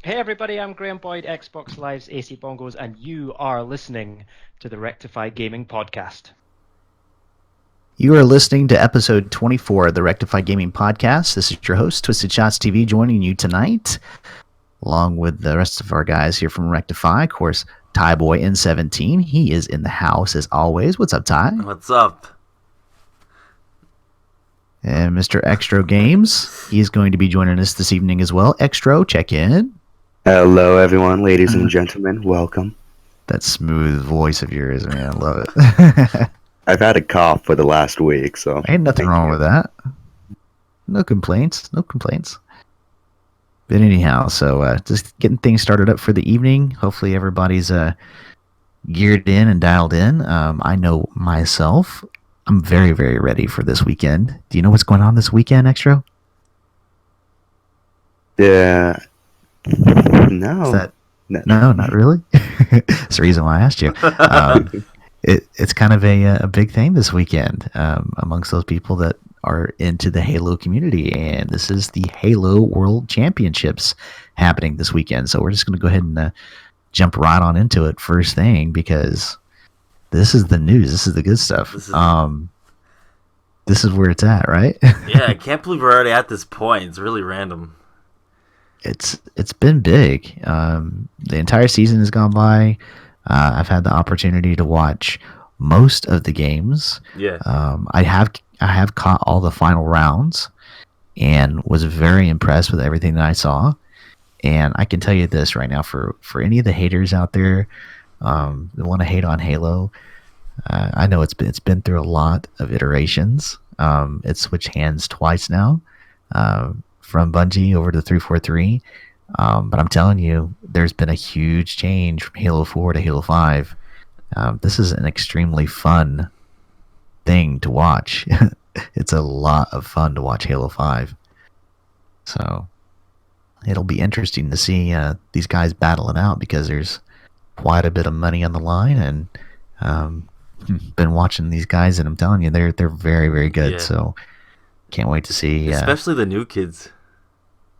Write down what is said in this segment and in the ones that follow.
Hey everybody, I'm Graham Boyd, Xbox Live's AC Bongos, and you are listening to the Rectify Gaming Podcast. You are listening to episode 24 of the Rectify Gaming Podcast. This is your host, Twizted Shots TV, joining you tonight, along with the rest of our guys here from Rectify. Of course, Tyboy N17. He is in the house as always. What's up, Ty? What's up? And Mr. Exstro Games. He is going to be joining us this evening as well. Exstro, check in. Hello, everyone, ladies and gentlemen. Welcome. That smooth voice of yours, man. I love it. I've had a cough for the last week, so ain't nothing wrong with that. No complaints. No complaints. But anyhow, so just getting things started up for the evening. Hopefully everybody's geared in and dialed in. I know myself, I'm very, very ready for this weekend. Do you know what's going on this weekend, Extra? Yeah. No. No, not really. That's the reason why I asked you. It's kind of a big thing this weekend amongst those people that are into the Halo community, and this is the Halo World Championships happening this weekend. So we're just going to go ahead and jump right on into it first thing, because this is the news. This is the good stuff. This is where it's at, right? Yeah, I can't believe we're already at this point. It's really random. It's been big. The entire season has gone by. I've had the opportunity to watch most of the games. Yeah. I have caught all the final rounds and was very impressed with everything that I saw. And I can tell you this right now, for any of the haters out there that want to hate on Halo, I know it's been through a lot of iterations. It's switched hands twice now, from Bungie over to 343. But I'm telling you, there's been a huge change from Halo 4 to Halo 5. This is an extremely fun thing to watch. It's a lot of fun to watch Halo 5. So it'll be interesting to see these guys battle it out, because there's quite a bit of money on the line, and been watching these guys, and I'm telling you, they're very, very good. Yeah. So can't wait to see, especially the new kids.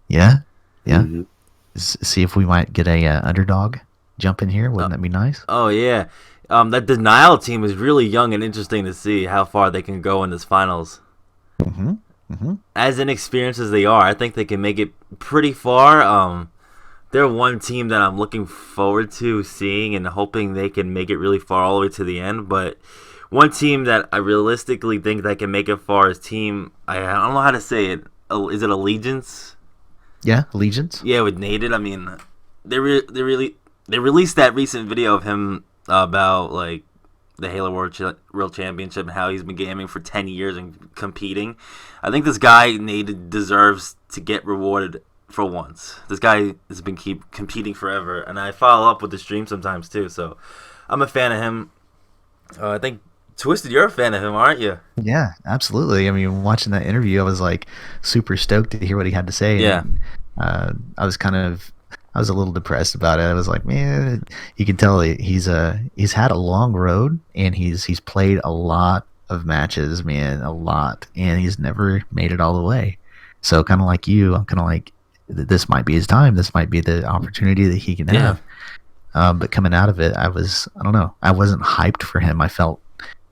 Yeah. Mm-hmm. See if we might get a underdog jump in here. Wouldn't that be nice? Oh yeah, that Denial team is really young and interesting to see how far they can go in this finals. As inexperienced as they are, I think they can make it pretty far. They're one team that I'm looking forward to seeing and hoping they can make it really far all the way to the end. But one team that I realistically think that can make it far is team, I don't know how to say it. Is it Allegiance? Yeah, Allegiance. Yeah, with Naded. I mean, they released that recent video of him about like the Halo World Championship and how he's been gaming for 10 years and competing. I think this guy Naded deserves to get rewarded for once. This guy has been competing forever, and I follow up with the stream sometimes too. So I'm a fan of him. I think Twizted, you're a fan of him, aren't you? Yeah, absolutely. I mean, watching that interview, I was like super stoked to hear what he had to say. Yeah. And, I was a little depressed about it. I was like, man, you can tell he's had a long road, and he's played a lot of matches, man, a lot, and he's never made it all the way. So kind of like you, I'm kind of like, this might be his time. This might be the opportunity that he can have. But coming out of it, I don't know. I wasn't hyped for him. I felt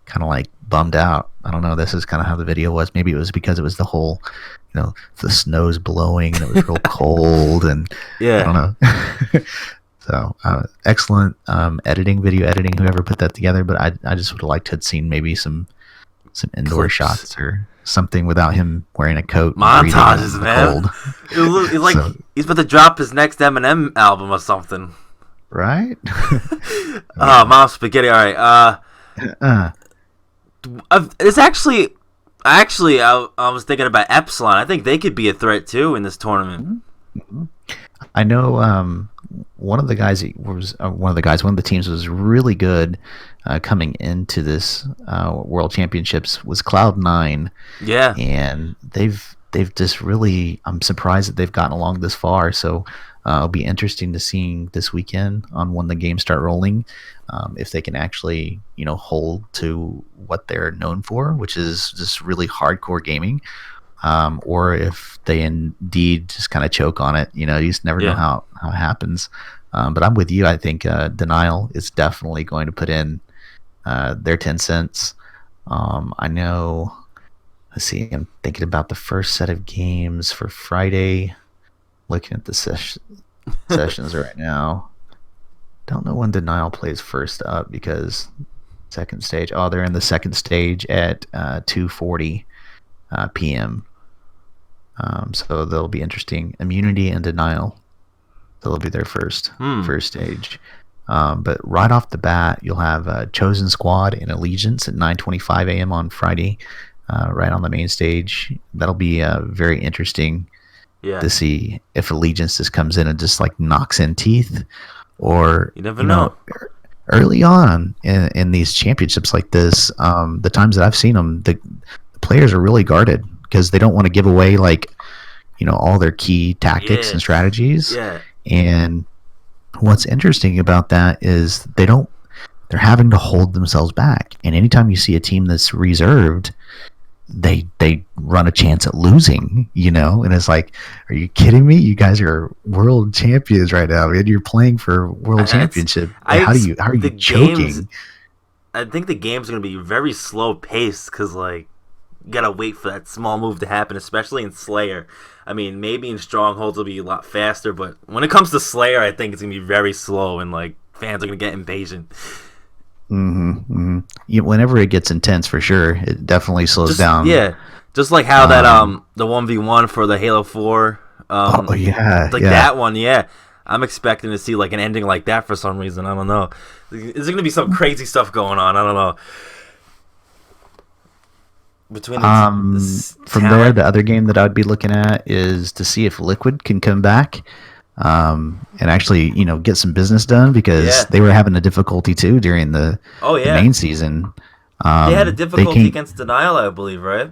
kind of like bummed out. I don't know. This is kind of how the video was. Maybe it was because it was the whole, the snow's blowing and it was real cold, and Yeah. I don't know. So excellent video editing, whoever put that together. But I just would have liked to have seen maybe some indoor Clips. shots or something without him wearing a coat. Montages, man. Cold. It's like he's about to drop his next Eminem album or something. Right? Mom Spaghetti. All right. It's actually, I was thinking about Epsilon. I think they could be a threat too in this tournament. I know one of the teams was really good coming into this World Championships was Cloud9. Yeah, and they've just really, I'm surprised that they've gotten along this far. So it'll be interesting to seeing this weekend on when the games start rolling, if they can actually hold to what they're known for, which is just really hardcore gaming. or if they indeed just kind of choke on it. You just never know how it happens. But I'm with you. I think Denial is definitely going to put in their 10 cents. I know. Let's see. I'm thinking about the first set of games for Friday. Looking at the sessions right now. Don't know when Denial plays first up because second stage. Oh, they're in the second stage at 2:40 p.m. So they'll be interesting. Immunity and Denial. They'll be their first stage. But right off the bat, you'll have Chosen Squad and Allegiance at 9:25 a.m. on Friday, right on the main stage. That'll be very interesting to see if Allegiance just comes in and just like knocks in teeth, or you never know. Early on in these championships like this, the times that I've seen them, the players are really guarded because they don't want to give away all their key tactics and strategies. Yeah. And what's interesting about that is they're having to hold themselves back. And anytime you see a team that's reserved, they run a chance at losing, and it's like, are you kidding me? You guys are world champions right now, man. You're playing for world championship. How are you choking? I think the game's going to be very slow paced because you gotta wait for that small move to happen, especially in Slayer. I mean, maybe in Strongholds it'll be a lot faster, but when it comes to Slayer, I think it's gonna be very slow, and fans are gonna get impatient. Whenever it gets intense, for sure, it definitely slows down. Yeah, just like how that the 1v1 for the Halo 4. That one. Yeah, I'm expecting to see an ending like that for some reason. I don't know. Is there gonna be some crazy stuff going on? I don't know. Between from there, the other game that I'd be looking at is to see if Liquid can come back and actually get some business done, because they were having a difficulty too during the main season. They had a difficulty against Denial, I believe, right?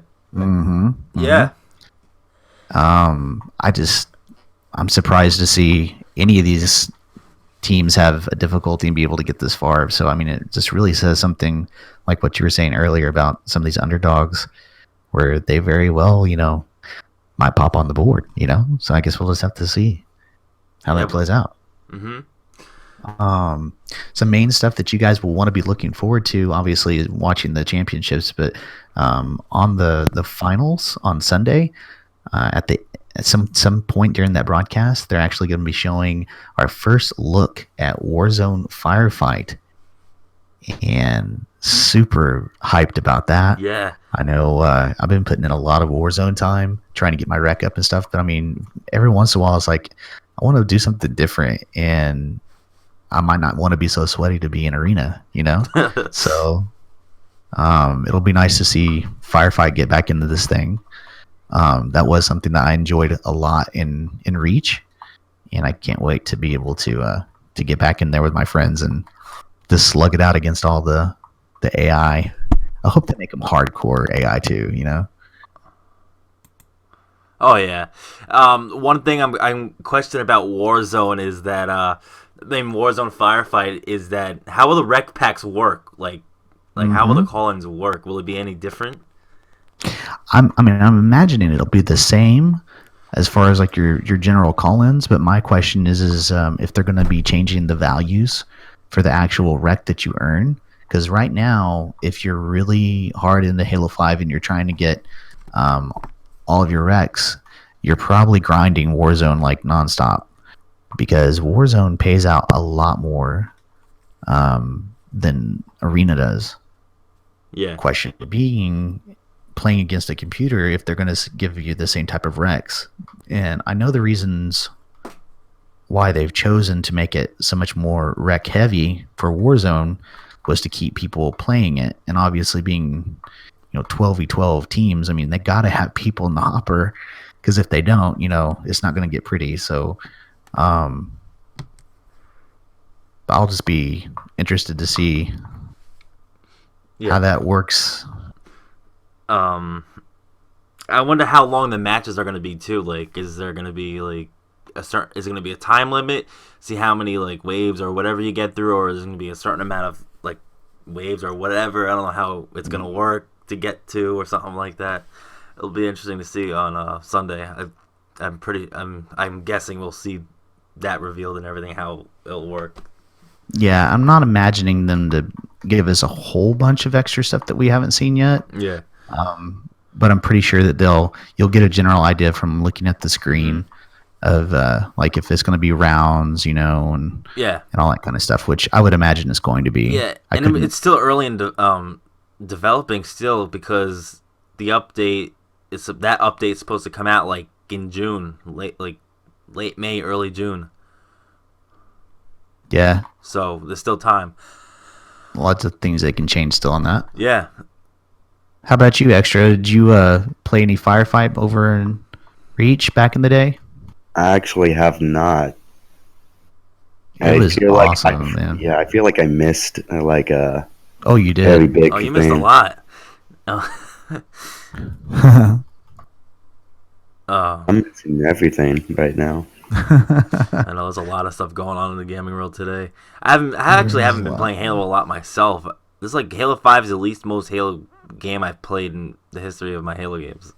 Yeah. I'm surprised to see any of these teams have a difficulty and be able to get this far. So I mean, it just really says something like what you were saying earlier about some of these underdogs, where they very well, might pop on the board, So I guess we'll just have to see how that plays out. Some main stuff that you guys will want to be looking forward to, obviously, is watching the championships, but on the finals on Sunday, at some point during that broadcast, they're actually going to be showing our first look at Warzone Firefight, and super hyped about that. Yeah, I know. I've been putting in a lot of Warzone time, trying to get my rec up and stuff. But I mean, every once in a while, it's like I want to do something different, and I might not want to be so sweaty to be in arena, So it'll be nice to see Firefight get back into this thing. That was something that I enjoyed a lot in Reach, and I can't wait to be able to get back in there with my friends and just slug it out against all the AI. I hope they make them hardcore AI too, Oh yeah. One thing I'm questioning about Warzone is that Warzone Firefight is that how will the rec packs work? How will the call-ins work? Will it be any different? I'm imagining it'll be the same as far as your general call-ins, but my question is if they're going to be changing the values for the actual rec that you earn. Because right now, if you're really hard into Halo 5 and you're trying to get all of your recs, you're probably grinding Warzone nonstop, because Warzone pays out a lot more than Arena does. Yeah. Question being, playing against a computer, if they're going to give you the same type of recs. And I know the reasons why they've chosen to make it so much more rec heavy for Warzone was to keep people playing it. And obviously being 12v12 teams, I mean, they got to have people in the hopper, because if they don't, it's not going to get pretty. So I'll just be interested to see how that works. I wonder how long the matches are going to be too. Is there going to be is it going to be a time limit? See how many waves or whatever you get through, or is it going to be a certain amount of waves or whatever? I don't know how it's going to work to get to, or something like that. It'll be interesting to see on Sunday. I'm guessing we'll see that revealed and everything, how it'll work. Yeah, I'm not imagining them to give us a whole bunch of extra stuff that we haven't seen yet. Yeah. But I'm pretty sure that you'll get a general idea from looking at the screen of like if it's going to be rounds, and all that kind of stuff, which I would imagine it's going to be. Yeah, it's still early in developing still, because the update update's supposed to come out like in June, late May, early June. Yeah. So there's still time. Lots of things they can change still on that. Yeah. How about you, Extra? Did you play any Firefight over in Reach back in the day? I actually have not. It was awesome, man. Yeah, I feel like I missed Oh, you did? very big you thing. missed a lot. I'm missing everything right now. I know there's a lot of stuff going on in the gaming world today. I actually haven't been playing Halo a lot myself. This is like Halo 5 is the least most Halo game I've played in the history of my Halo games.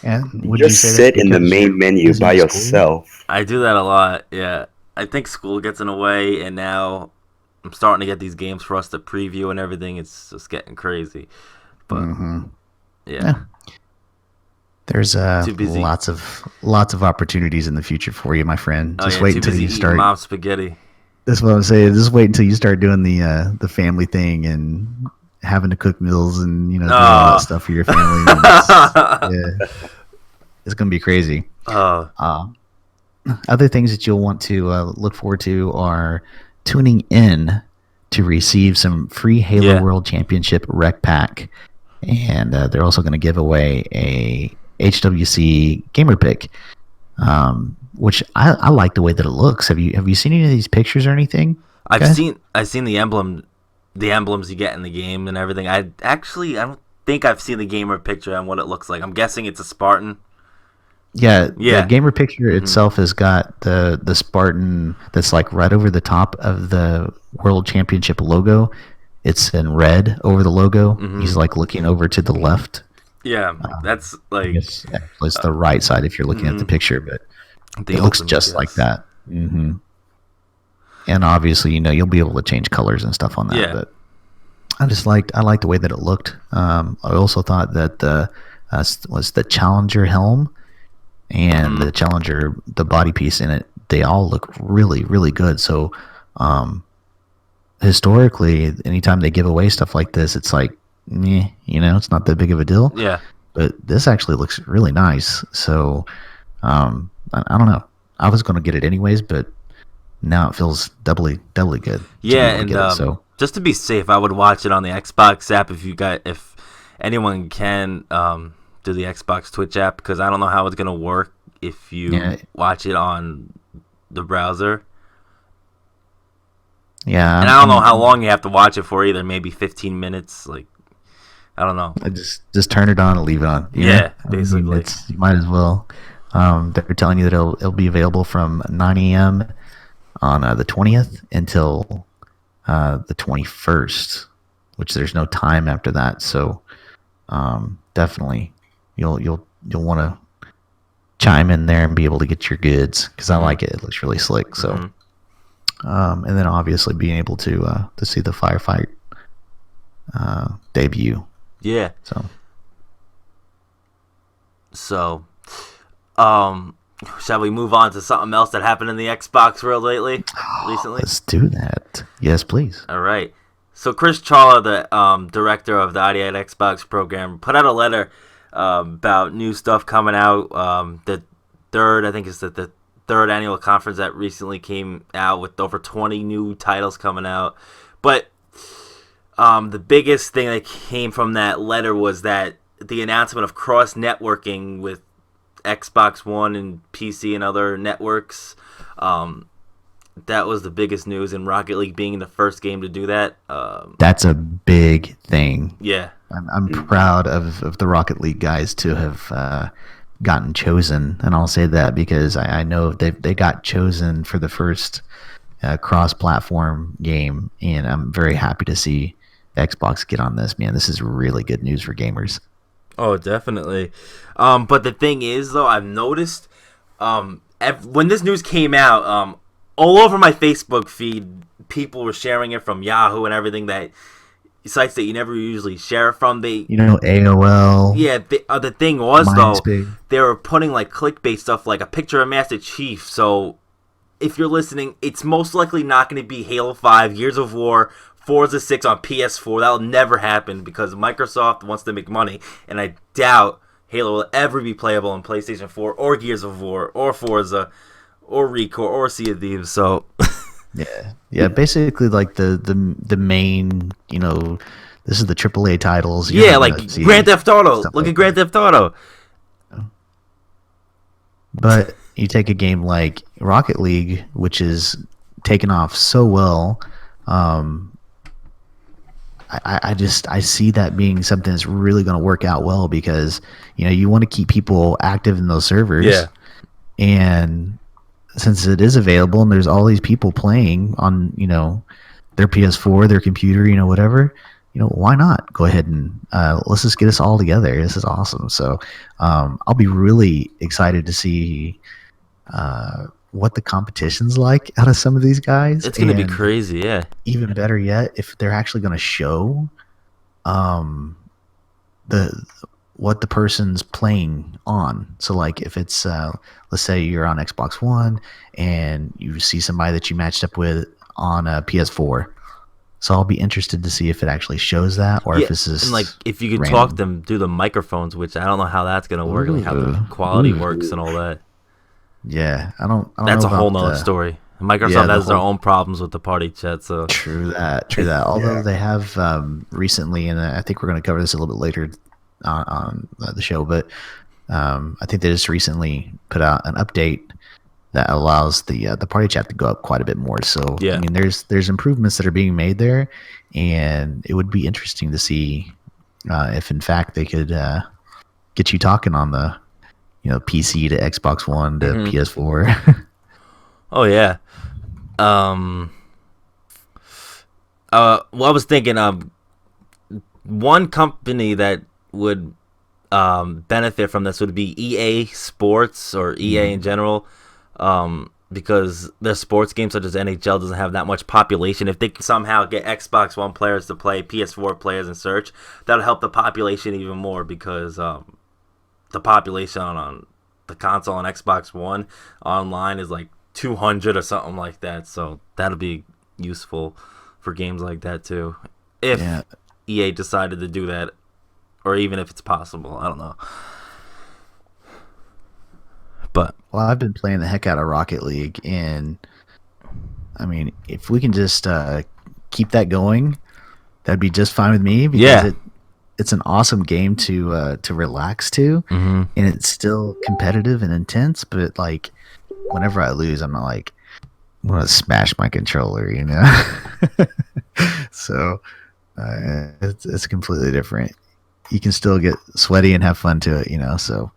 And You just sit in the main menu by yourself. I do that a lot, yeah. I think school gets in the way, and now I'm starting to get these games for us to preview and everything. It's just getting crazy. But, yeah. There's lots of opportunities in the future for you, my friend. Just wait until you start. Mom's spaghetti. That's what I'm saying. Just wait until you start doing the family thing and having to cook meals and do all that stuff for your family. It's gonna be crazy. Other things that you'll want to look forward to are tuning in to receive some free Halo World Championship rec pack, and they're also going to give away a HWC gamer pick, which I like the way that it looks. Have you seen any of these pictures or anything? I've seen the emblems you get in the game and everything. I don't think I've seen the gamer picture and what it looks like. I'm guessing it's a Spartan. Yeah. The gamer picture itself has got the Spartan that's like right over the top of the World Championship logo. It's in red over the logo. He's like looking over to the left. Yeah, that's like it's the right side if you're looking at the picture, but it looks just like that. And obviously, you'll be able to change colors and stuff on that. Yeah. But I liked the way that it looked. I also thought that was the Challenger helm and the Challenger, the body piece in it. They all look really, really good. So, historically, anytime they give away stuff like this, it's like, it's not that big of a deal. Yeah. But this actually looks really nice. So, I don't know. I was going to get it anyways, but now it feels doubly good. Yeah, and just to be safe, I would watch it on the Xbox app if anyone can do the Xbox Twitch app, because I don't know how it's going to work if you watch it on the browser. Yeah. And I don't know how long you have to watch it for either. Maybe 15 minutes. Like, I don't know. I just turn it on and leave it on. Basically. You might as well. They're telling you that it'll be available from 9 a.m. on the 20th until the 21st, which there's no time after that. So definitely you'll want to chime in there and be able to get your goods, because I like it. It looks really slick. So. And then obviously being able to see the Firefight debut. Yeah. So, shall we move on to something else that happened in the Xbox world recently? Let's do that. Yes, please. All right. So Chris Chawla, the director of the ID at Xbox program, put out a letter about new stuff coming out. The third annual conference that recently came out with over 20 new titles coming out. But the biggest thing that came from that letter was that the announcement of cross-networking with Xbox One and PC and other networks. That was the biggest news, and Rocket League being the first game to do that. That's a big thing. Yeah. I'm proud of the Rocket League guys to have gotten chosen, and I'll say that because I know they got chosen for the first cross-platform game, and I'm very happy to see Xbox get on this. Man, this is really good news for gamers. Oh, definitely. But the thing is, though, I've noticed when this news came out, all over my Facebook feed, people were sharing it from Yahoo and everything, that sites that you never usually share it from. AOL, Yeah, the thing was, though, MySpace. they were putting like clickbait stuff, like a picture of Master Chief. So if you're listening, it's most likely not going to be Halo 5, Gears of War, Forza 6 on PS4. That'll never happen because Microsoft wants to make money, and I doubt Halo will ever be playable on PlayStation 4 or Gears of War or Forza or Recore or Sea of Thieves. So Yeah. Basically, like the main, this is the AAA titles. You're yeah, not like gonna see Grand Theft Auto. stuff Look like at Grand that. Theft Auto. But you take a game like Rocket League, which is taken off so well. I see that being something that's really going to work out well because you want to keep people active in those servers. Yeah. And since it is available and there's all these people playing on their PS4, their computer, whatever, why not go ahead and let's just get us all together. This is awesome. So I'll be really excited to see what the competition's like out of some of these guys. It's going to be crazy, yeah. Even better yet, if they're actually going to show the what the person's playing on. So like if it's let's say you're on Xbox One and you see somebody that you matched up with on a PS4. So I'll be interested to see if it actually shows that or if it's just and like if you could random. talk them through the microphones, which I don't know how that's going to work, like how the quality works and all that. Yeah, I don't That's know a whole about nother story. Microsoft has their own problems with the party chat, so True that. Although they have recently, and I think we're going to cover this a little bit later on the show, but I think they just recently put out an update that allows the party chat to go up quite a bit more. So Yeah. I mean, there's improvements that are being made there, and it would be interesting to see if in fact they could get you talking on the PC to Xbox One to PS4. oh yeah. Well, I was thinking one company that would benefit from this would be EA Sports or EA in general, because their sports games such as NHL doesn't have that much population. If they can somehow get Xbox One players to play PS4 players in search, that'll help the population even more because the population on the console on Xbox One online is like 200 or something like that. So that'll be useful for games like that too. If EA decided to do that, or even if it's possible, I don't know. But well, I've been playing the heck out of Rocket League, and I mean, if we can just keep that going, that'd be just fine with me because it's an awesome game to relax to, and it's still competitive and intense. But like, whenever I lose, I'm not like, I'm gonna smash my controller, So it's completely different. You can still get sweaty and have fun to it, So,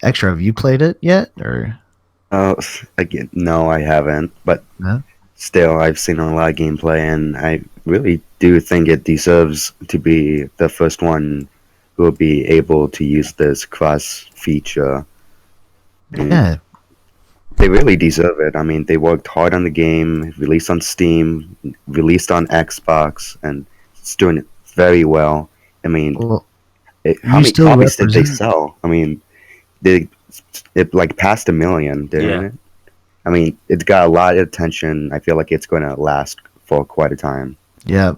Extra, have you played it yet, or? Again, no, I haven't. But No? still, I've seen a lot of gameplay, and I really do think it deserves to be the first one who will be able to use this cross feature. And Yeah. they really deserve it. I mean, they worked hard on the game, released on Steam, released on Xbox, and it's doing it very well. I mean, Well, how many copies did they sell? I mean, it like passed 1 million, didn't it? I mean, it's got a lot of attention. I feel like it's going to last for quite a time. Yeah.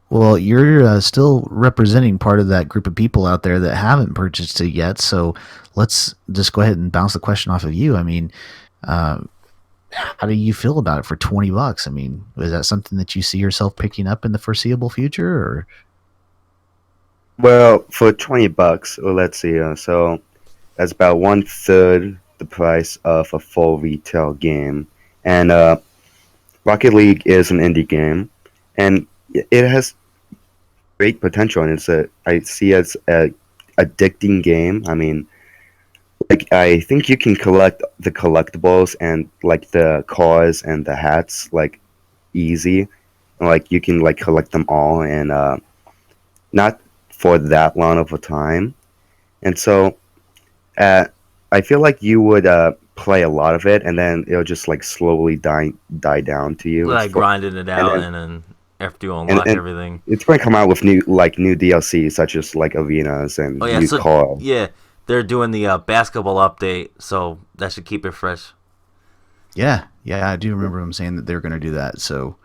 Well, you're still representing part of that group of people out there that haven't purchased it yet. So let's just go ahead and bounce the question off of you. I mean, how do you feel about it for $20? I mean, is that something that you see yourself picking up in the foreseeable future, or? Well, for $20, well, let's see. So that's about 1/3 the price of a full retail game. And Rocket League is an indie game, and it has great potential. And I see it as a addicting game. I mean, like I think you can collect the collectibles and like the cars and the hats like easy. Like you can like collect them all and not for that long of a time, and so I feel like you would play a lot of it, and then it'll just like slowly die down to you. Like grinding it And out, then and then after you unlock and everything. it's going to come out with new DLC such as like arenas and Oh yeah, new so cars. yeah, they're doing the basketball update, so that should keep it fresh. Yeah, I do remember them saying that they were going to do that. So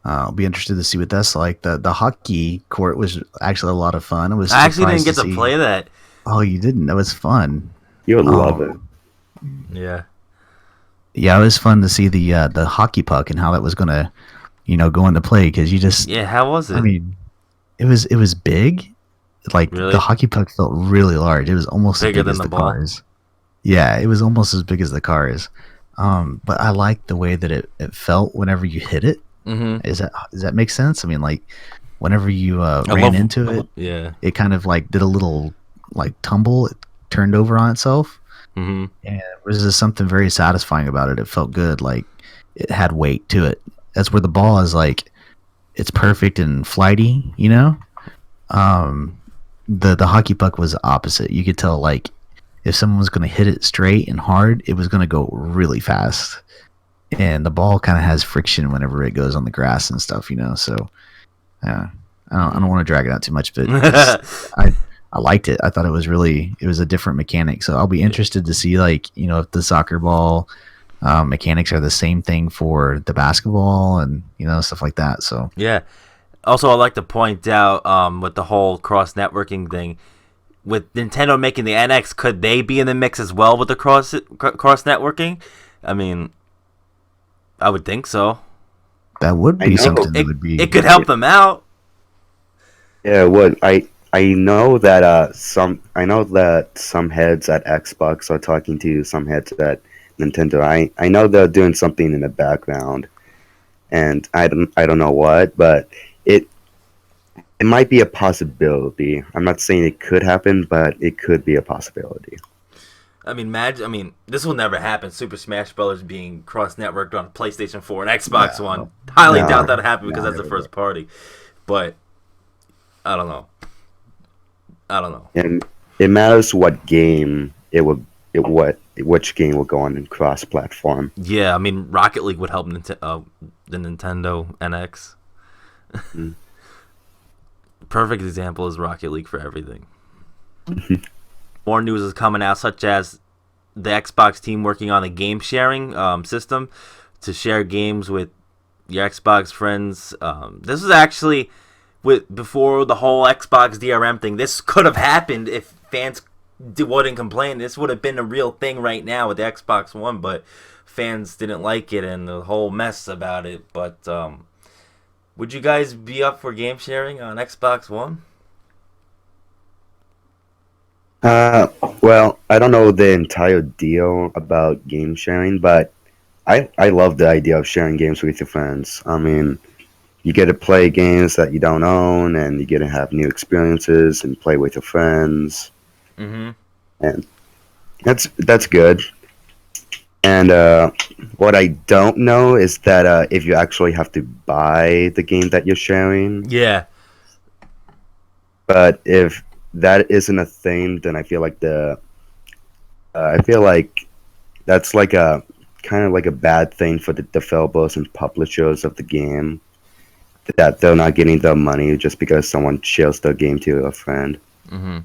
I'll be interested to see what that's like. The hockey court was actually a lot of fun. I was I actually didn't surprised get to see. play that. Oh, you didn't? That was fun. You would love it. Yeah. Yeah, it was fun to see the hockey puck and how that was going to, go into play because you just. Yeah, how was it? I mean, it was big. Like Really? the hockey puck felt really large. It was almost Bigger as big than as the the ball? cars. Yeah, it was almost as big as the cars. But I liked the way that it felt whenever you hit it. Mm-hmm. Does that make sense? I mean, like whenever you I ran love- into it, Yeah. it kind of like did a little like tumble. It turned over on itself, Mm-hmm. and there was just something very satisfying about it. It felt good, like it had weight to it. That's where the ball is like it's perfect and flighty, The hockey puck was opposite. You could tell like if someone was going to hit it straight and hard, it was going to go really fast. And the ball kind of has friction whenever it goes on the grass and stuff, So, yeah, I don't want to drag it out too much, but I liked it. I thought it was a different mechanic. So I'll be interested to see like if the soccer ball mechanics are the same thing for the basketball and stuff like that. So Yeah. Also, I'd like to point out with the whole cross networking thing, with Nintendo making the NX, could they be in the mix as well with the cross networking? I mean, I would think so. that would be something that It, would be. it could help them out. Yeah, it would. I know that some heads at Xbox are talking to some heads at Nintendo. I know they're doing something in the background, and I don't know what, but it might be a possibility. I'm not saying it could happen, but it could be a possibility. I mean, this will never happen. Super Smash Bros. Being cross-networked on PlayStation 4 and Xbox No. One. Highly No. doubt that'll happen because No. that's the first party. But I don't know. And it matters what game which game will go on cross-platform. Yeah, I mean, Rocket League would help the Nintendo NX. Mm. Perfect example is Rocket League for everything. More news is coming out, such as the Xbox team working on a game sharing system to share games with your Xbox friends. This is actually before the whole Xbox DRM thing. This could have happened if fans wouldn't complain. This would have been a real thing right now with the Xbox One, but fans didn't like it and the whole mess about it. But would you guys be up for game sharing on Xbox One? Well, I don't know the entire deal about game sharing, but I love the idea of sharing games with your friends. I mean, you get to play games that you don't own, and you get to have new experiences and play with your friends, Mm-hmm. and that's good. And what I don't know is that if you actually have to buy the game that you're sharing. Yeah. But if that isn't a thing, then I feel like that's like a kind of like a bad thing for the developers and publishers of the game, that they're not getting their money just because someone shares their game to a friend. Mm-hmm.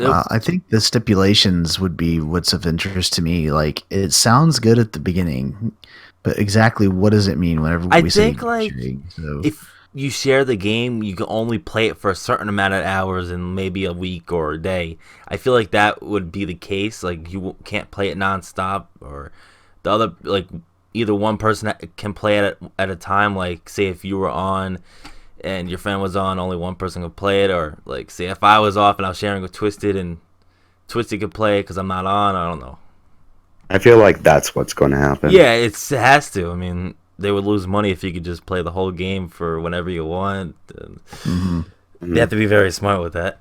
I think the stipulations would be what's of interest to me. Like, it sounds good at the beginning, but exactly what does it mean whenever I we say think, like, sharing? So, if you share the game, you can only play it for a certain amount of hours in maybe a week or a day. I feel like that would be the case. Like, you can't play it nonstop, or the other, like, either one person can play it at a time. Like, say if you were on and your friend was on, only one person could play it. Or, like, say if I was off and I was sharing with Twizted and Twizted could play it because I'm not on. I don't know. I feel like that's what's going to happen. Yeah, it has to. I mean, they would lose money if you could just play the whole game for whenever you want. They have to be very smart with that.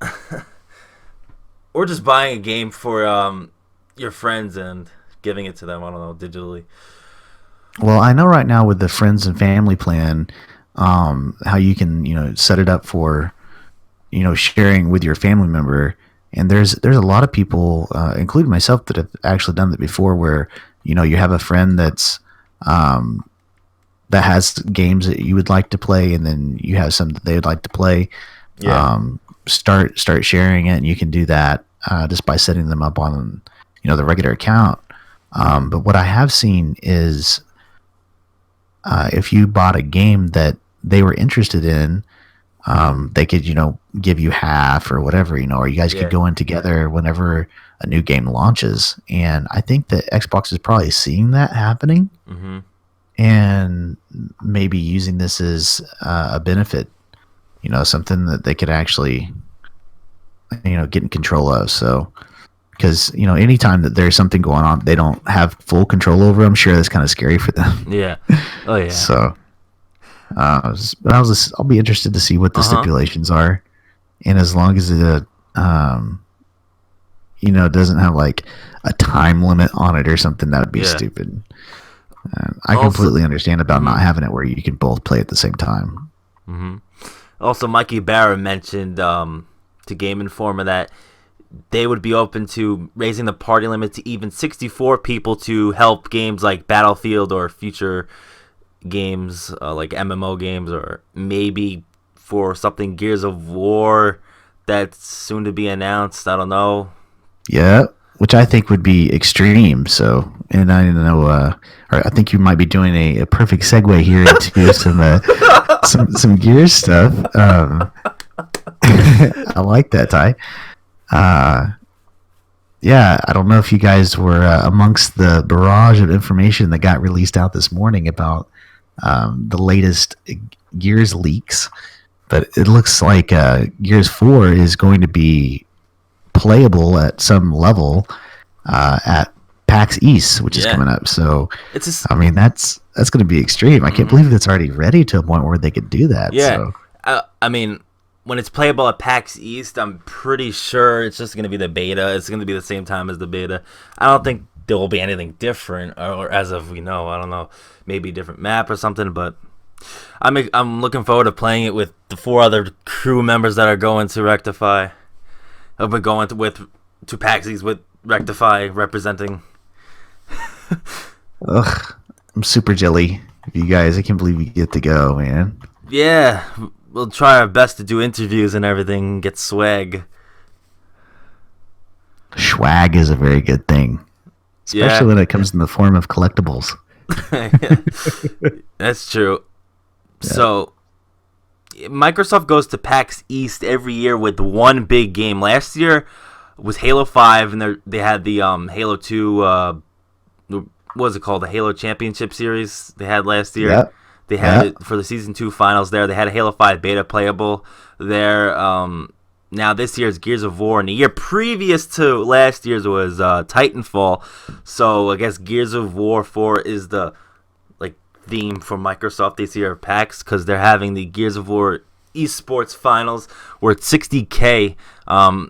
Or just buying a game for your friends and giving it to them, I don't know, digitally. well, I know right now with the friends and family plan, how you can set it up for sharing with your family member. And there's a lot of people, including myself, that have actually done that before, where you have a friend that has games that you would like to play, and then you have some that they would like to play. Yeah. Start sharing it, and you can do that just by setting them up on the regular account. But what I have seen is if you bought a game that they were interested in, they could give you half or whatever, or you guys could go in together whenever a new game launches. And I think that Xbox is probably seeing that happening. Mm-hmm. And maybe using this as a benefit, something that they could actually, get in control of. So, because, anytime that there's something going on, they don't have full control over, I'm sure that's kind of scary for them. Yeah. Oh, yeah. So, but I'll be interested to see what the stipulations are. And as long as it, doesn't have like a time limit on it or something, that would be stupid. I completely understand about not having it where you can both play at the same time. Mm-hmm. Also, Mikey Barra mentioned to Game Informer that they would be open to raising the party limit to even 64 people to help games like Battlefield or future games like MMO games, or maybe for something Gears of War that's soon to be announced. I don't know. Yeah. Which I think would be extreme. So, and I don't know, or I think you might be doing a perfect segue here into some Gears stuff. I like that, Ty. Yeah, I don't know if you guys were amongst the barrage of information that got released out this morning about the latest Gears leaks, but it looks like Gears 4 is going to be playable at some level at PAX East, which is coming up. So that's going to be extreme. I can't believe it's already ready to a point where they could do that. Yeah, so. I mean, when it's playable at PAX East, I'm pretty sure it's just going to be the beta. It's going to be the same time as the beta. I don't think there will be anything different, or as of I don't know, maybe a different map or something. But I'm looking forward to playing it with the 4 other crew members that are going to Rectify. I've been going to PAX East with Rectify representing. Ugh, I'm super jelly. You guys, I can't believe you get to go, man. Yeah, we'll try our best to do interviews and everything, get swag. Swag is a very good thing, especially when it comes in the form of collectibles. That's true. Yeah. So, Microsoft goes to PAX East every year with one big game. Last year was Halo 5, and they had the Halo 2, what was it called? The Halo Championship Series they had last year. Yep. They had it for the Season 2 finals there. They had a Halo 5 beta playable there. Now this year's Gears of War, and the year previous to last year's was Titanfall. So I guess Gears of War 4 is the theme for Microsoft this year at PAX, because they're having the Gears of War esports finals. We're at 60K.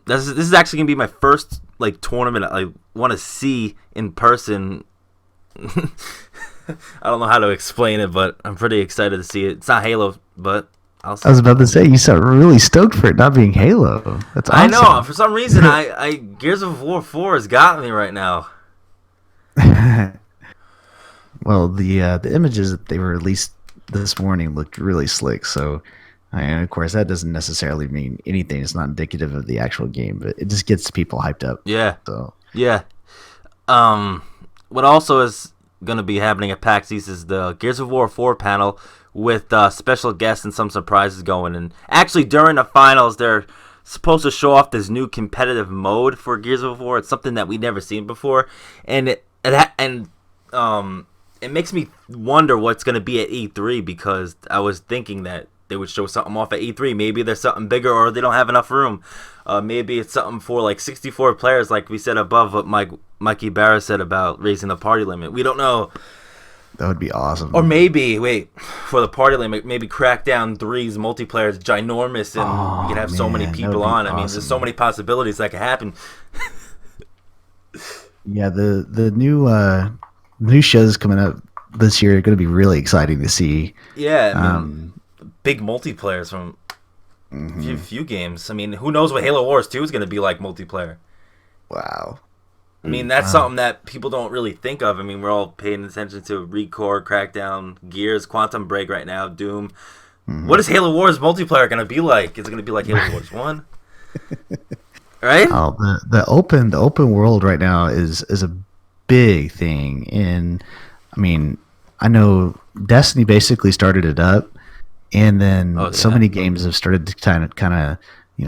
This is actually gonna be my first tournament I want to see in person. I don't know how to explain it, but I'm pretty excited to see it. It's not Halo, but I was about to say, you sound really stoked for it not being Halo. That's awesome. I know. For some reason, I Gears of War 4 has got me right now. Well, the images that they were released this morning looked really slick. So, and of course, that doesn't necessarily mean anything. It's not indicative of the actual game, but it just gets people hyped up. Yeah. So yeah. What also is going to be happening at PAX East is the Gears of War 4 panel with special guests and some surprises going. And actually, during the finals, they're supposed to show off this new competitive mode for Gears of War. It's something that we've never seen before, and it makes me wonder what's going to be at E3, because I was thinking that they would show something off at E3. Maybe there's something bigger, or they don't have enough room. Maybe it's something for 64 players, like we said above, what Mikey Barra said about raising the party limit. We don't know. That would be awesome. Or maybe, for the party limit, maybe Crackdown 3's multiplayer is ginormous, and we could have so many people on. Awesome. I mean, there's so many possibilities that could happen. Yeah, the new shows coming up this year are going to be really exciting to see. Yeah, big multiplayers from few games. I mean, who knows what Halo Wars 2 is going to be like multiplayer? Wow. I mean, that's something that people don't really think of. I mean, we're all paying attention to Recore, Crackdown, Gears, Quantum Break right now, Doom. What is Halo Wars multiplayer going to be like? Is it going to be like Halo Wars 1? Right? Oh, the open world right now is a big thing, and I mean, I know Destiny basically started it up, and then so many games have started to kind of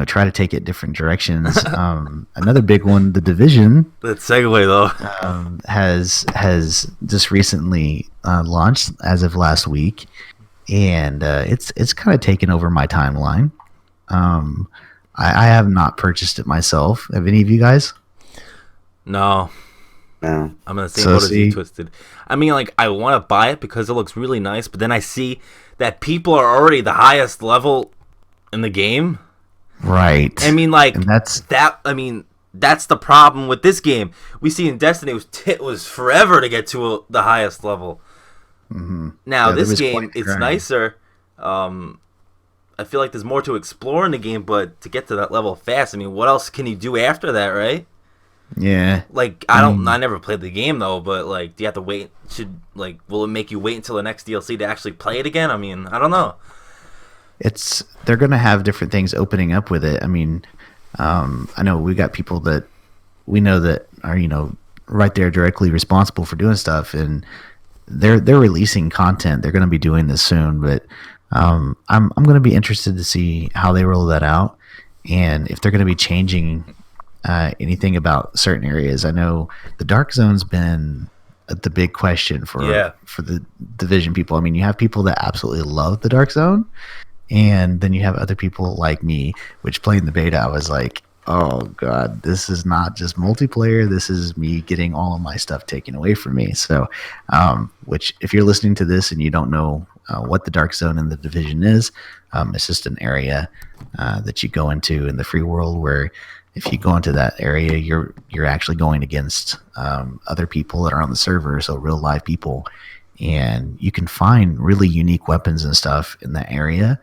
try to take it different directions. Another big one, The Division. That segue though has just recently launched as of last week, and it's kind of taken over my timeline. I have not purchased it myself. Have any of you guys? No. No. I'm in the same boat as you, Twizted. I mean, like, I want to buy it because it looks really nice, but then I see that people are already the highest level in the game. Right. I mean, like, and that's the problem with this game. We see in Destiny it was forever to get to the highest level. Mm-hmm. Now, this game, it's nicer. I feel like there's more to explore in the game, but to get to that level fast, I mean, what else can you do after that, right? Yeah. Like, I never played the game, though, but, like, do you have to wait? Will it make you wait until the next DLC to actually play it again? I mean, I don't know. They're going to have different things opening up with it. I mean, I know we got people that we know that are, right there directly responsible for doing stuff, and they're releasing content. They're going to be doing this soon, but I'm going to be interested to see how they roll that out, and if they're going to be changing anything about certain areas. I know the Dark Zone's been the big question for the Division people. I mean, you have people that absolutely love the Dark Zone, and then you have other people like me, which playing the beta, I was like, oh god, this is not just multiplayer, this is me getting all of my stuff taken away from me. So which, if you're listening to this and you don't know what the Dark Zone in the Division is, it's just an area that you go into in the free world, where if you go into that area, you're actually going against other people that are on the server, so real live people, and you can find really unique weapons and stuff in that area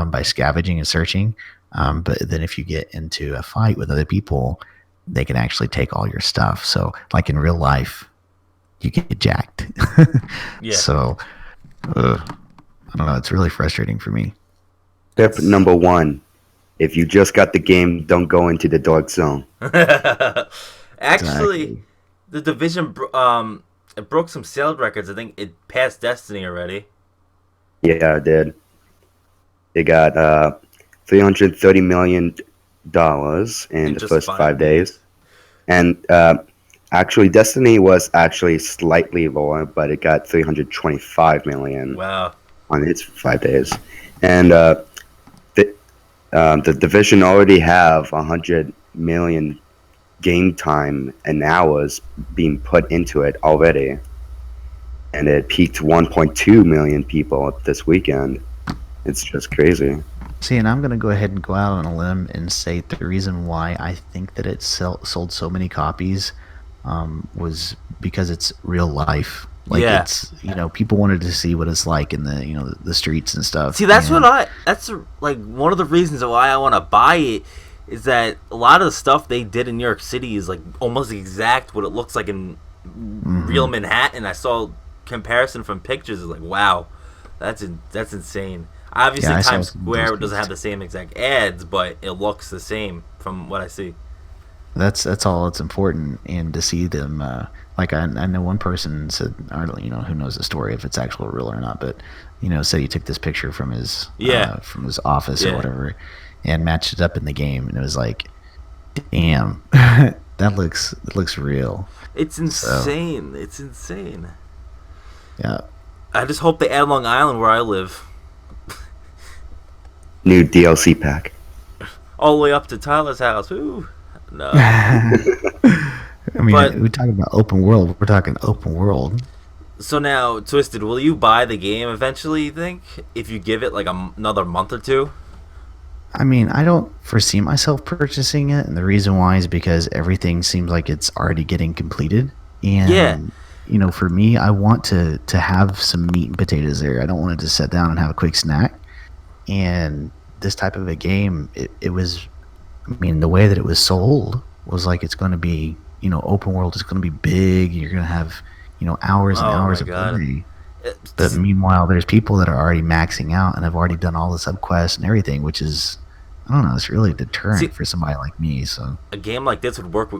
by scavenging and searching. But then if you get into a fight with other people, they can actually take all your stuff. So like in real life, you get jacked. Yeah. So I don't know. It's really frustrating for me. Tip number 1. If you just got the game, don't go into the Dark Zone. Actually, the Division it broke some sales records. I think it passed Destiny already. Yeah, it did. It got $330 million in the first 5 days. And actually, Destiny was actually slightly lower, but it got $325 million on its 5 days. And the Division already have 100 million game time and hours being put into it already. And it peaked 1.2 million people this weekend. It's just crazy. See, and I'm going to go ahead and go out on a limb and say the reason why I think that it sold so many copies was because it's real life. Like, it's, people wanted to see what it's like in the, the streets and stuff. See, that's that's like one of the reasons why I want to buy it, is that a lot of the stuff they did in New York City is like almost exact what it looks like in real Manhattan. I saw comparison from pictures. It's like, wow, that's insane. Obviously, Times Square doesn't have the same exact ads, but it looks the same from what I see. That's all that's important, and to see them. Like I know one person said, I don't, who knows the story if it's actual real or not, but said he took this picture from his office or whatever, and matched it up in the game, and it was like, damn, that looks real. It's insane. So, it's insane. Yeah. I just hope they add Long Island where I live. New DLC pack. All the way up to Tyler's house. Ooh. No. I mean, we're talking about open world. We're talking open world. So now, Twizted, will you buy the game eventually, you think? If you give it like another month or two? I mean, I don't foresee myself purchasing it. And the reason why is because everything seems like it's already getting completed. And, for me, I want to have some meat and potatoes there. I don't want to just sit down and have a quick snack. And this type of a game, it was, I mean, the way that it was sold was like it's going to be, open world is going to be big. You're going to have, hours and Oh hours my of god. play. But meanwhile, there's people that are already maxing out and have already done all the subquests and everything, which is, I don't know, it's really deterrent for somebody like me. So a game like this would work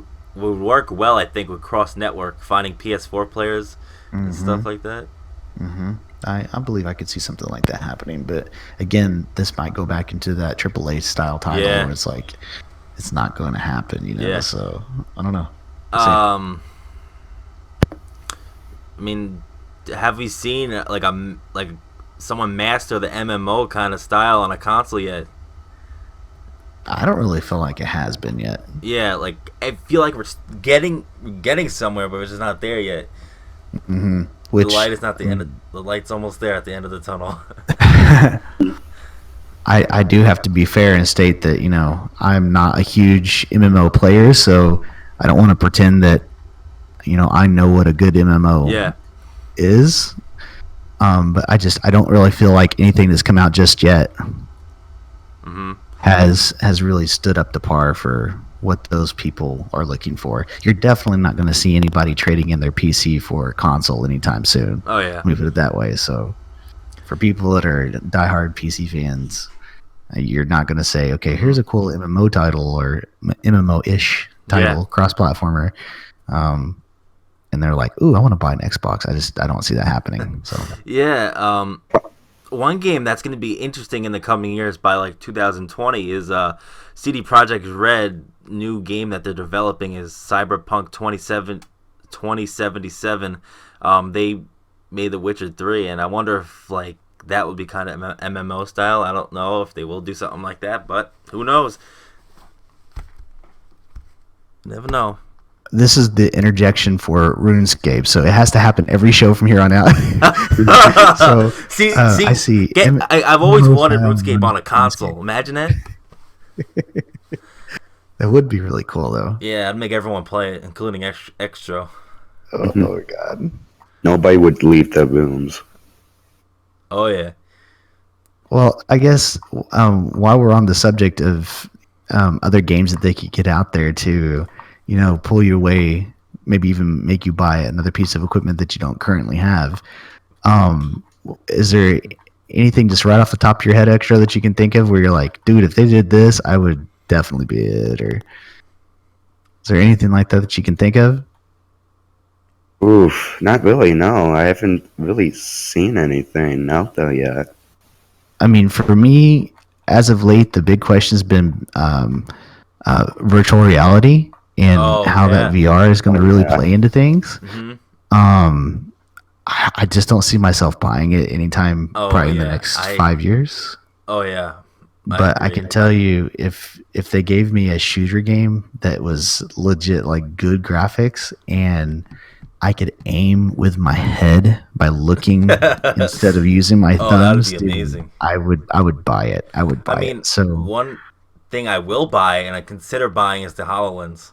well, I think, with cross network, finding PS4 players and stuff like that. I believe I could see something like that happening. But again, this might go back into that AAA style title where it's like it's not going to happen, Yeah. So I don't know. I mean, have we seen like someone master the MMO kind of style on a console yet? I don't really feel like it has been yet. Yeah, like I feel like we're getting somewhere, but we're just not there yet. Which, the light is not the end. The light's almost there at the end of the tunnel. I do have to be fair and state that I'm not a huge MMO player, so I don't want to pretend that I know what a good MMO is. But I don't really feel like anything that's come out just yet has really stood up to par for what those people are looking for. You're definitely not going to see anybody trading in their PC for a console anytime soon. Oh yeah, let me put it that way. So for people that are diehard PC fans, you're not going to say, okay, here's a cool MMO title or MMO-ish title, cross-platformer, and they're like, ooh, I want to buy an Xbox. I don't see that happening. So one game that's going to be interesting in the coming years by like 2020 is CD Projekt Red new game that they're developing is Cyberpunk 2077. They made The Witcher 3, and I wonder if like that would be kind of MMO style. I don't know if they will do something like that, but who knows? Never know. This is the interjection for RuneScape, so it has to happen every show from here on out. So I see. I've always wanted RuneScape on a console. Imagine that. That would be really cool, though. Yeah, I'd make everyone play it, including Exstro. Oh my god! Nobody would leave their rooms. Oh yeah. Well, I guess while we're on the subject of other games that they could get out there to, pull you away, maybe even make you buy another piece of equipment that you don't currently have. Is there anything just right off the top of your head extra that you can think of where you're like, dude, if they did this, I would definitely be it? Or is there anything like that you can think of? Oof, not really, no. I haven't really seen anything out there yet. I mean, for me, as of late, the big question has been virtual reality and how that VR is going to really play into things. I just don't see myself buying it anytime probably in the next 5 years. Oh yeah. But I can tell you, if they gave me a shooter game that was legit, like good graphics, and I could aim with my head by looking instead of using my thumbs, that would be amazing. I would buy it. I would buy it. So one thing I will buy and I consider buying is the HoloLens.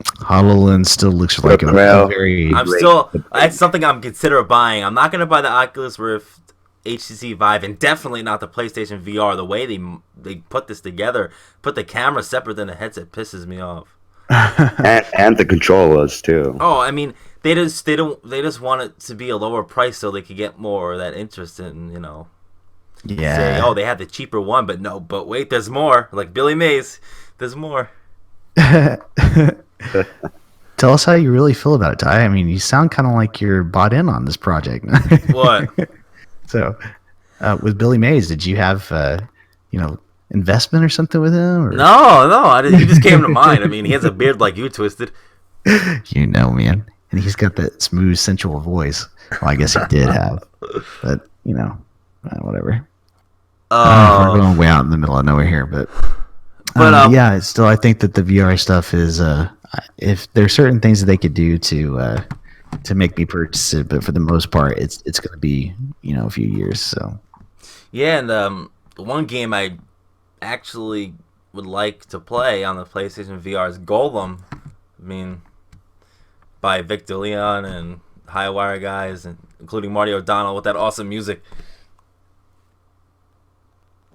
HoloLens still looks like a very. That's something I'm considering buying. I'm not gonna buy the Oculus Rift, HTC Vive, and definitely not the PlayStation VR. The way they put this together, put the camera separate than the headset, pisses me off. and the controllers too. Oh, I mean, they just want it to be a lower price so they could get more of that interest in, say, oh, they had the cheaper one, but wait, there's more. Like Billy Mays, there's more. Tell us how you really feel about it, Ty. I mean, you sound kind of like you're bought in on this project. What? So, with Billy Mays, did you have, investment or something with him? Or? No, I didn't. He just came to mind. I mean, he has a beard like you, Twizted. Man. And he's got that smooth, sensual voice. Well, I guess he did have. But, whatever. We're going way out in the middle of nowhere here, but still, I think that the VR stuff is, if there's certain things that they could do to make me purchase it, but for the most part, it's going to be, a few years. So, yeah, and one game I actually would like to play on the PlayStation VR is Golem. I mean, by Victor Leon and Highwire guys, and including Marty O'Donnell with that awesome music.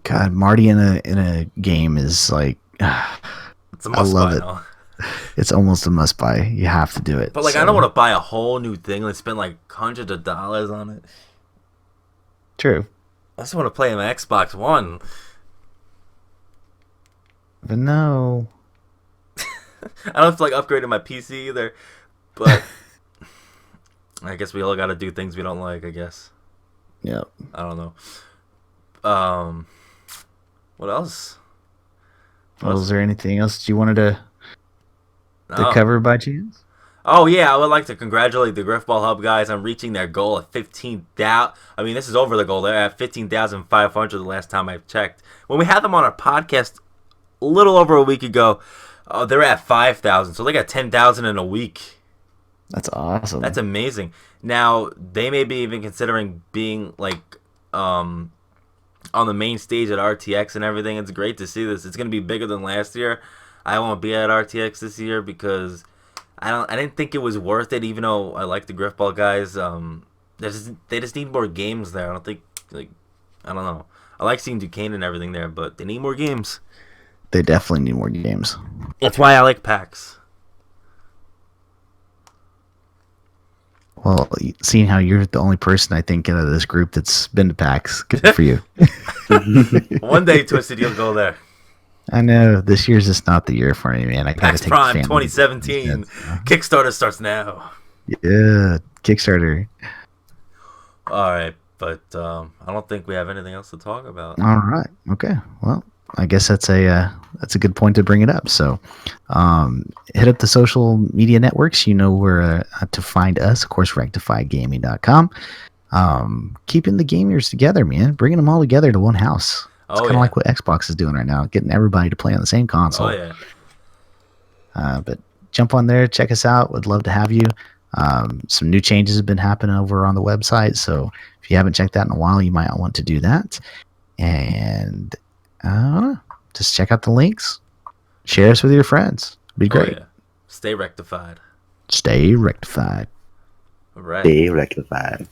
God, Marty in a game is like, It's a I must love buy it. now. It's almost a must buy. You have to do it. But like, I don't want to buy a whole new thing and spend like hundreds of dollars on it. True. I just want to play on my Xbox One. But no. I don't have to like upgrade to my PC either. But I guess we all got to do things we don't like. I guess. Yep. I don't know. What else? Well, is there anything else that you wanted to No. cover by chance? Oh yeah, I would like to congratulate the Griffball Hub guys on reaching their goal of 15,000. I mean, this is over the goal. They're at 15,500 the last time I checked. When we had them on our podcast a little over a week ago, they're at 5,000. So they got 10,000 in a week. That's awesome. That's amazing. Now they may be even considering being like on the main stage at RTX and everything. It's great to see this. It's going to be bigger than last year. I won't be at RTX this year because I didn't think it was worth it. Even though I like the Griffball guys, they just need more games there. I don't think I don't know. I like seeing Duquesne and everything there, but they need more games. They definitely need more games. That's why I like PAX. Well, seeing how you're the only person I think out of this group that's been to PAX, good for you. One day, Twizted, you'll go there. I know this year's just not the year for me, man. I gotta PAX take Prime the family. 2017. Kickstarter starts now. Yeah, Kickstarter. All right, but I don't think we have anything else to talk about. All right. Okay. Well, I guess that's a good point to bring it up. So, hit up the social media networks. You know where to find us. Of course, rectifygaming.com. Keeping the gamers together, man. Bringing them all together to one house. It's kind of like what Xbox is doing right now, getting everybody to play on the same console. Oh yeah. But jump on there, check us out. Would love to have you. Some new changes have been happening over on the website, so if you haven't checked that in a while, you might want to do that. And just check out the links. Share us with your friends. Be great. Oh, yeah. Stay rectified. Stay rectified. All right. Stay rectified.